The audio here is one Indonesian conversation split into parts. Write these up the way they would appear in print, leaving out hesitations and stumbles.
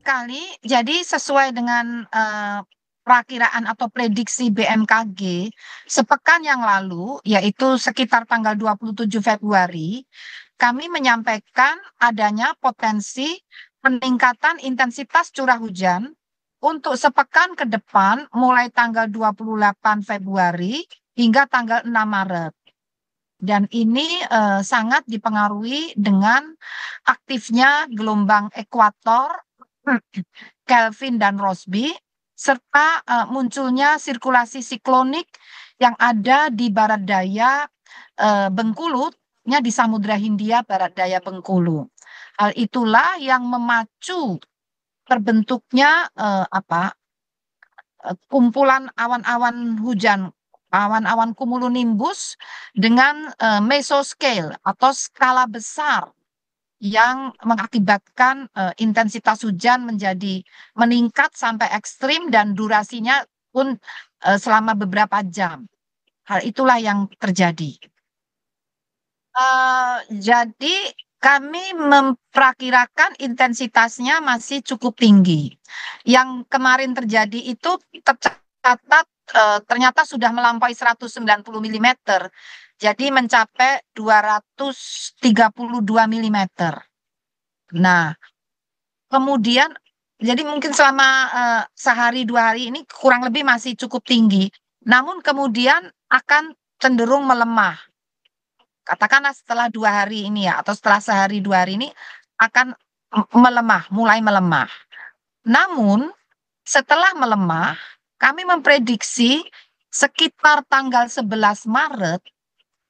sekali. Jadi sesuai dengan perakiraan atau prediksi BMKG sepekan yang lalu, yaitu sekitar tanggal 27 Februari, kami menyampaikan adanya potensi peningkatan intensitas curah hujan untuk sepekan ke depan mulai tanggal 28 Februari hingga tanggal 6 Maret. Dan ini sangat dipengaruhi dengan aktifnya gelombang ekuator, Kelvin dan Rossby, serta munculnya sirkulasi siklonik yang ada di barat daya Bengkulu, di Samudra Hindia barat daya Bengkulu. Hal itulah yang memacu terbentuknya kumpulan awan-awan hujan, awan-awan cumulonimbus dengan mesoscale atau skala besar yang mengakibatkan intensitas hujan menjadi meningkat sampai ekstrim dan durasinya pun selama beberapa jam. Hal itulah yang terjadi. Jadi kami memperkirakan intensitasnya masih cukup tinggi. Yang kemarin terjadi itu tercatat ternyata sudah melampaui 190 mm. Jadi mencapai 232 mm. Nah, kemudian jadi mungkin selama sehari 2 hari ini kurang lebih masih cukup tinggi. Namun kemudian akan cenderung melemah. Katakanlah setelah 2 hari ini ya, atau setelah sehari 2 hari ini akan melemah, mulai melemah. Namun setelah melemah, kami memprediksi sekitar tanggal 11 Maret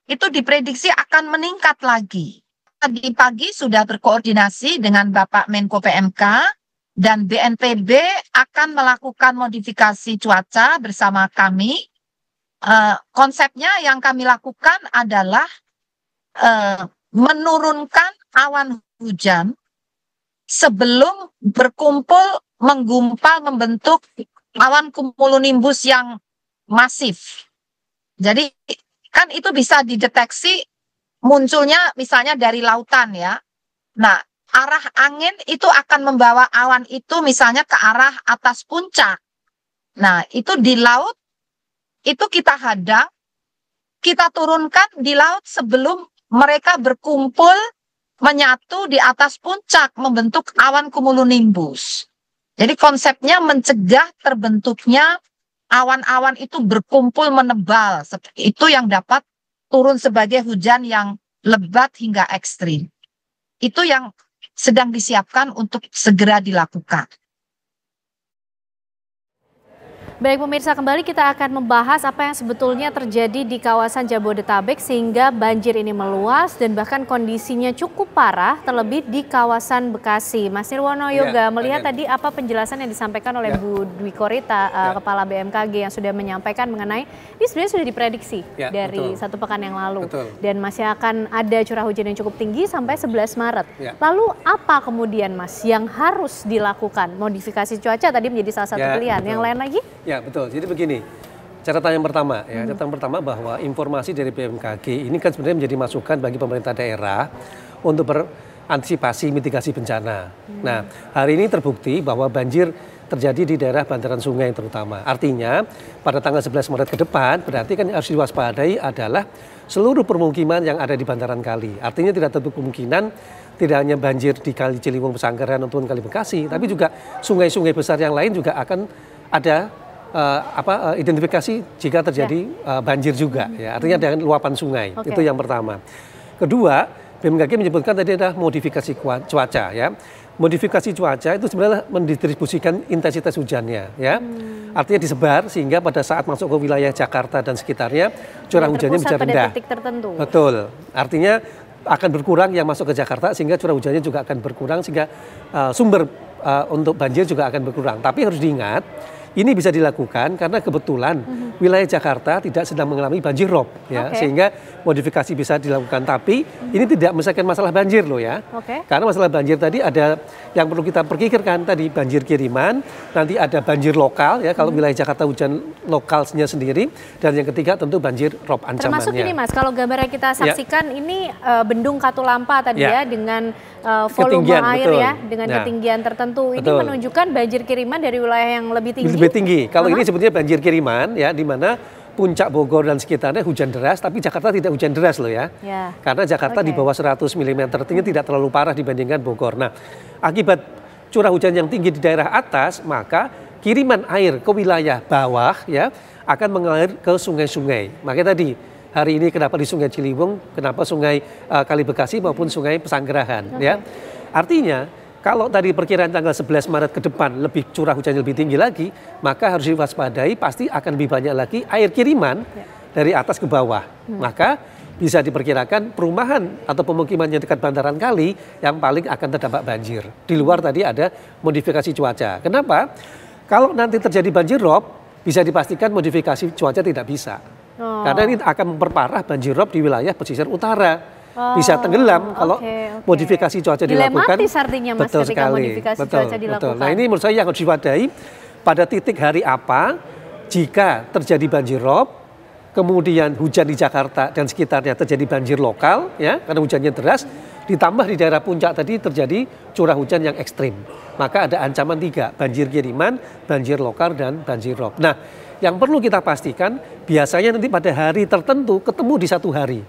itu diprediksi akan meningkat lagi. Tadi pagi sudah berkoordinasi dengan Bapak Menko PMK dan BNPB akan melakukan modifikasi cuaca bersama kami. Konsepnya yang kami lakukan adalah menurunkan awan hujan sebelum berkumpul menggumpal membentuk awan cumulonimbus yang masif. Jadi kan itu bisa dideteksi munculnya misalnya dari lautan ya. Nah, arah angin itu akan membawa awan itu misalnya ke arah atas puncak. Nah, itu di laut itu kita hadang, kita turunkan di laut sebelum mereka berkumpul menyatu di atas puncak membentuk awan cumulonimbus. Jadi konsepnya mencegah terbentuknya awan-awan itu berkumpul menebal. Itu yang dapat turun sebagai hujan yang lebat hingga ekstrim. Itu yang sedang disiapkan untuk segera dilakukan. Baik pemirsa, kembali kita akan membahas apa yang sebetulnya terjadi di kawasan Jabodetabek sehingga banjir ini meluas dan bahkan kondisinya cukup parah terlebih di kawasan Bekasi. Mas Nirwono Yoga, melihat tadi apa penjelasan yang disampaikan oleh Bu Dwi Korita, Kepala BMKG yang sudah menyampaikan mengenai ini sebenarnya sudah diprediksi dari satu pekan yang lalu. Dan masih akan ada curah hujan yang cukup tinggi sampai 11 Maret. Lalu apa kemudian Mas yang harus dilakukan? Modifikasi cuaca tadi menjadi salah satu pilihan. Yang lain lagi? Ya betul, jadi begini, catatan yang pertama ya, catatan pertama bahwa informasi dari BMKG ini kan sebenarnya menjadi masukan bagi pemerintah daerah untuk berantisipasi mitigasi bencana. Nah, hari ini terbukti bahwa banjir terjadi di daerah bantaran sungai terutama. Artinya pada tanggal 11 Maret ke depan berarti kan harus diwaspadai adalah seluruh permukiman yang ada di bantaran kali. Artinya tidak tertutup kemungkinan tidak hanya banjir di Kali Ciliwung, Pesanggaran maupun Kali Bekasi, tapi juga sungai-sungai besar yang lain juga akan ada identifikasi jika terjadi banjir juga ya, artinya dengan luapan sungai. Itu yang pertama. Kedua, BMKG menyebutkan tadi ada modifikasi cuaca ya. Modifikasi cuaca itu sebenarnya mendistribusikan intensitas hujannya ya. Artinya disebar sehingga pada saat masuk ke wilayah Jakarta dan sekitarnya curah hujannya bisa rendah. Pada titik tertentu. Betul. Artinya akan berkurang yang masuk ke Jakarta sehingga curah hujannya juga akan berkurang sehingga sumber untuk banjir juga akan berkurang. Tapi harus diingat Ini bisa dilakukan karena kebetulan wilayah Jakarta tidak sedang mengalami banjir rob, ya, sehingga modifikasi bisa dilakukan. Tapi ini tidak menyelesaikan masalah banjir loh ya, karena masalah banjir tadi ada yang perlu kita pikirkan tadi, banjir kiriman, nanti ada banjir lokal ya kalau wilayah Jakarta hujan lokalnya sendiri, dan yang ketiga tentu banjir rob ancamannya. Termasuk ini Mas, kalau gambarnya kita saksikan ini bendung Katulampa tadi ya dengan volume ketinggian, air betul. ya dengan ketinggian tertentu. Ini menunjukkan banjir kiriman dari wilayah yang lebih tinggi. Lebih tinggi. Kalau ini sebetulnya banjir kiriman ya, di mana puncak Bogor dan sekitarnya hujan deras, tapi Jakarta tidak hujan deras loh ya. Karena Jakarta di bawah 100 mm, artinya tidak terlalu parah dibandingkan Bogor. Nah, akibat curah hujan yang tinggi di daerah atas, maka kiriman air ke wilayah bawah ya akan mengalir ke sungai-sungai. Makanya tadi hari ini kenapa di Sungai Ciliwung, kenapa Sungai Kali Bekasi maupun Sungai Pesanggerahan ya. Artinya kalau tadi perkiraan tanggal 11 Maret ke depan lebih curah hujannya lebih tinggi lagi, maka harus diwaspadai pasti akan lebih banyak lagi air kiriman dari atas ke bawah. Maka bisa diperkirakan perumahan atau pemukiman yang dekat bantaran kali yang paling akan terdampak banjir. Di luar tadi ada modifikasi cuaca. Kenapa? Kalau nanti terjadi banjir rob, bisa dipastikan modifikasi cuaca tidak bisa. Karena ini akan memperparah banjir rob di wilayah pesisir utara. Bisa tenggelam kalau modifikasi cuaca dilakukan. Dilematis artinya Mas ketika modifikasi cuaca dilakukan. Nah ini menurut saya yang harus diwaspadai pada titik hari apa jika terjadi banjir rob, kemudian hujan di Jakarta dan sekitarnya terjadi banjir lokal ya karena hujannya deras, ditambah di daerah puncak tadi terjadi curah hujan yang ekstrim. Maka ada ancaman 3, banjir kiriman, banjir lokal dan banjir rob. Nah yang perlu kita pastikan biasanya nanti pada hari tertentu ketemu di satu hari.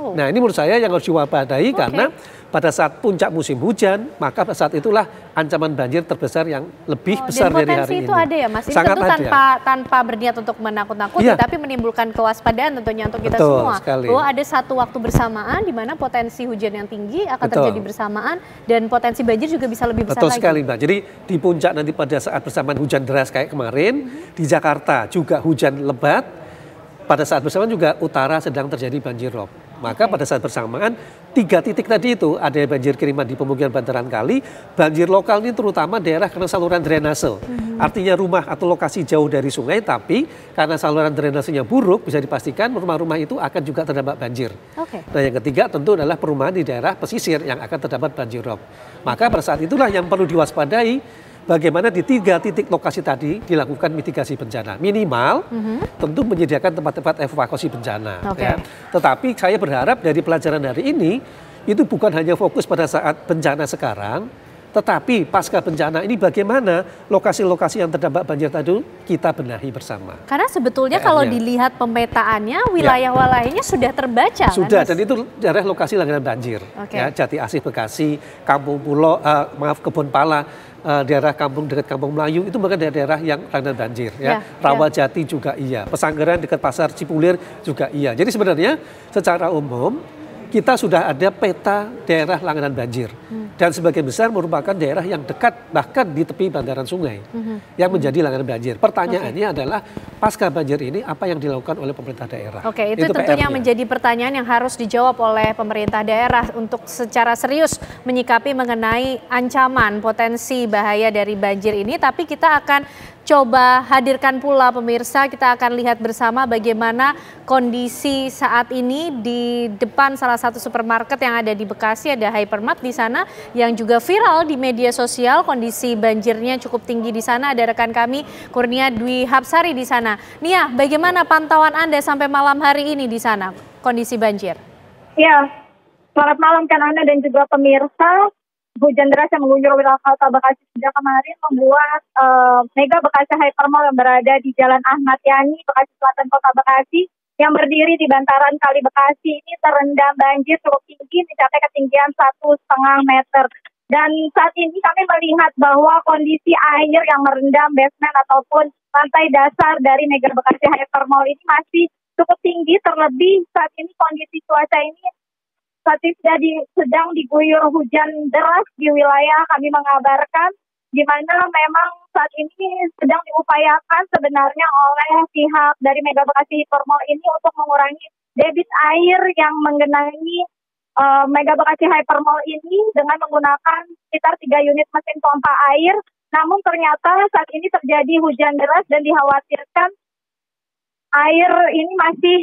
Nah ini menurut saya yang harus diwaspadai karena pada saat puncak musim hujan, maka pada saat itulah ancaman banjir terbesar yang lebih besar dari hari ini. Dan potensi itu ada ya Mas? Ini sangat tentu tanpa berniat untuk menakut-nakuti, tapi menimbulkan kewaspadaan tentunya untuk kita semua. Sekali. Bahwa ada satu waktu bersamaan di mana potensi hujan yang tinggi akan terjadi bersamaan dan potensi banjir juga bisa lebih besar lagi. Betul sekali Mbak. Jadi di puncak nanti pada saat bersamaan hujan deras kayak kemarin, di Jakarta juga hujan lebat, pada saat bersamaan juga utara sedang terjadi banjir rob. Maka pada saat bersamaan 3 titik tadi itu ada banjir kiriman di pemukiman bantaran kali, banjir lokal ini terutama daerah karena saluran drainase. Artinya rumah atau lokasi jauh dari sungai tapi karena saluran drainasenya buruk bisa dipastikan rumah-rumah itu akan juga terdampak banjir. Nah yang ketiga tentu adalah perumahan di daerah pesisir yang akan terdapat banjir rob. Maka pada saat itulah yang perlu diwaspadai. Bagaimana di 3 titik lokasi tadi dilakukan mitigasi bencana. Minimal tentu menyediakan tempat-tempat evakuasi bencana. Ya. Tetapi saya berharap dari pelajaran hari ini itu bukan hanya fokus pada saat bencana sekarang, tetapi pasca bencana ini bagaimana lokasi-lokasi yang terdampak banjir tadi kita benahi bersama. Karena sebetulnya kalau dilihat pemetaannya wilayah-wilayahnya sudah terbaca. Sudah kan, dan itu daerah lokasi langganan banjir. Ya, Jati Asih Bekasi, Kampung Pulo, Kebon Pala, daerah kampung dekat Kampung Melayu itu bukan daerah yang langganan banjir. Rawajati juga iya, Pesanggerahan dekat Pasar Cipulir juga iya. Jadi sebenarnya secara umum kita sudah ada peta daerah langganan banjir. Dan sebagian besar merupakan daerah yang dekat bahkan di tepi bantaran sungai yang menjadi langganan banjir. Pertanyaannya adalah pasca banjir ini apa yang dilakukan oleh pemerintah daerah? Itu tentunya menjadi pertanyaan yang harus dijawab oleh pemerintah daerah untuk secara serius menyikapi mengenai ancaman potensi bahaya dari banjir ini. Tapi kita akan coba hadirkan pula pemirsa, kita akan lihat bersama bagaimana kondisi saat ini di depan salah satu supermarket yang ada di Bekasi, ada Hypermart di sana yang juga viral di media sosial. Kondisi banjirnya cukup tinggi di sana. Ada rekan kami Kurnia Dwi Hapsari di sana. Nia, bagaimana pantauan Anda sampai malam hari ini di sana kondisi banjir? Ya, selamat malam kan Anda dan juga pemirsa. Hujan deras yang mengguyur wilayah Kota Bekasi sejak kemarin membuat Mega Bekasi Hypermall yang berada di Jalan Ahmad Yani, Bekasi Selatan, Kota Bekasi, yang berdiri di bantaran Kali Bekasi ini terendam banjir cukup tinggi mencapai ketinggian 1,5 meter. Dan saat ini kami melihat bahwa kondisi air yang merendam basement ataupun lantai dasar dari Mega Bekasi Hypermall ini masih cukup tinggi, terlebih saat ini kondisi cuaca ini saat ini sedang diguyur hujan deras di wilayah kami mengabarkan, di mana memang saat ini sedang diupayakan sebenarnya oleh pihak dari Mega Bekasi Hypermall ini untuk mengurangi debit air yang menggenangi Mega Bekasi Hypermall ini dengan menggunakan sekitar 3 unit mesin pompa air Namun ternyata saat ini terjadi hujan deras dan dikhawatirkan air ini masih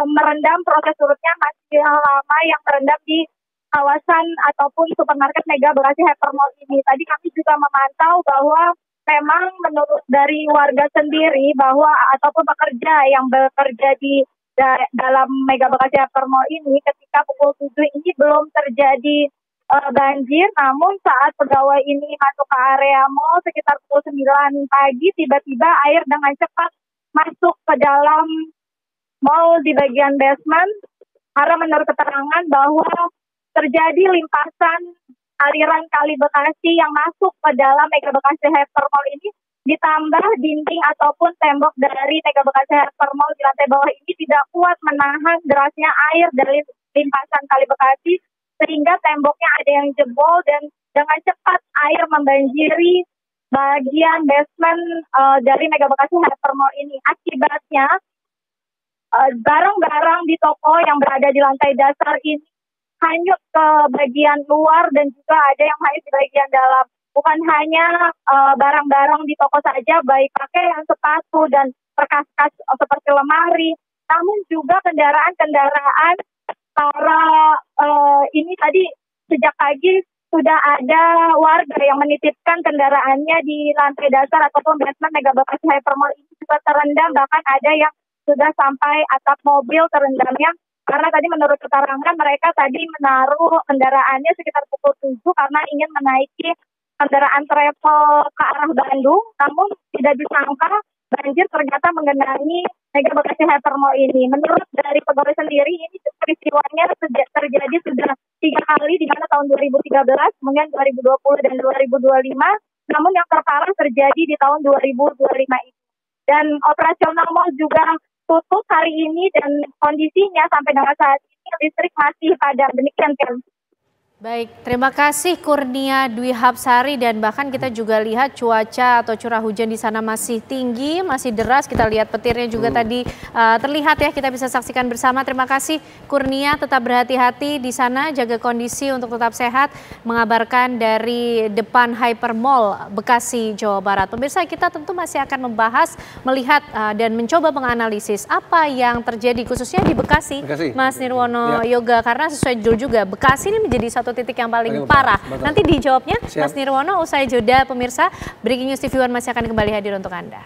merendam, proses surutnya masih lama yang merendam di kawasan ataupun supermarket Mega Bekasi Hypermall ini. Tadi kami juga memantau bahwa memang menurut dari warga sendiri bahwa ataupun pekerja yang bekerja di dalam Mega Bekasi Hypermall ini ketika pukul 7 ini belum terjadi banjir, namun saat pegawai ini masuk ke area mall sekitar pukul 9 pagi, tiba-tiba air dengan cepat masuk ke dalam mall di bagian basement, karena menurut keterangan bahwa terjadi limpasan aliran Kali Bekasi yang masuk ke dalam Mega Bekasi Hypermall ini, ditambah dinding ataupun tembok dari Mega Bekasi Hypermall di lantai bawah ini tidak kuat menahan derasnya air dari limpasan Kali Bekasi, sehingga temboknya ada yang jebol dan dengan cepat air membanjiri bagian basement dari Mega Bekasi Hypermall ini. Akibatnya barang-barang di toko yang berada di lantai dasar ini hanyut ke bagian luar dan juga ada yang hanyut di bagian dalam. Bukan hanya barang-barang di toko saja, baik pakaian, sepatu, dan perkas-kas seperti lemari, namun juga kendaraan-kendaraan para ini tadi sejak pagi sudah ada warga yang menitipkan kendaraannya di lantai dasar ataupun basement Mega Bekasi Hypermall ini juga terendam, bahkan ada yang sudah sampai atap mobil terendamnya, karena tadi menurut keterangan mereka tadi menaruh kendaraannya sekitar pukul 7 karena ingin menaiki kendaraan travel ke arah Bandung, namun tidak disangka banjir ternyata mengenangi Mega Bekasi Hypermall ini. Menurut dari pegawai sendiri, ini peristiwanya terjadi sudah 3 kali, di mana tahun 2013, kemudian 2020 dan 2025, namun yang terparah terjadi di tahun 2025 ini. Dan operasional mall juga tutup hari ini dan kondisinya sampai dengan saat ini listrik masih padam. Demikian, Ken. Baik, terima kasih Kurnia Dwi Hapsari, dan bahkan kita juga lihat cuaca atau curah hujan di sana masih tinggi, masih deras. Kita lihat petirnya juga tadi terlihat ya, kita bisa saksikan bersama. Terima kasih Kurnia, tetap berhati-hati di sana, jaga kondisi untuk tetap sehat. Mengabarkan dari depan Hypermall Bekasi, Jawa Barat. Pemirsa, kita tentu masih akan membahas, melihat dan mencoba menganalisis apa yang terjadi khususnya di Bekasi. Mas Nirwono Yoga, karena sesuai judul juga, Bekasi ini menjadi satu titik yang paling parah. Nanti dijawabnya Mas Nirwono usai jeda, pemirsa. Breaking News TV One masih akan kembali hadir untuk Anda.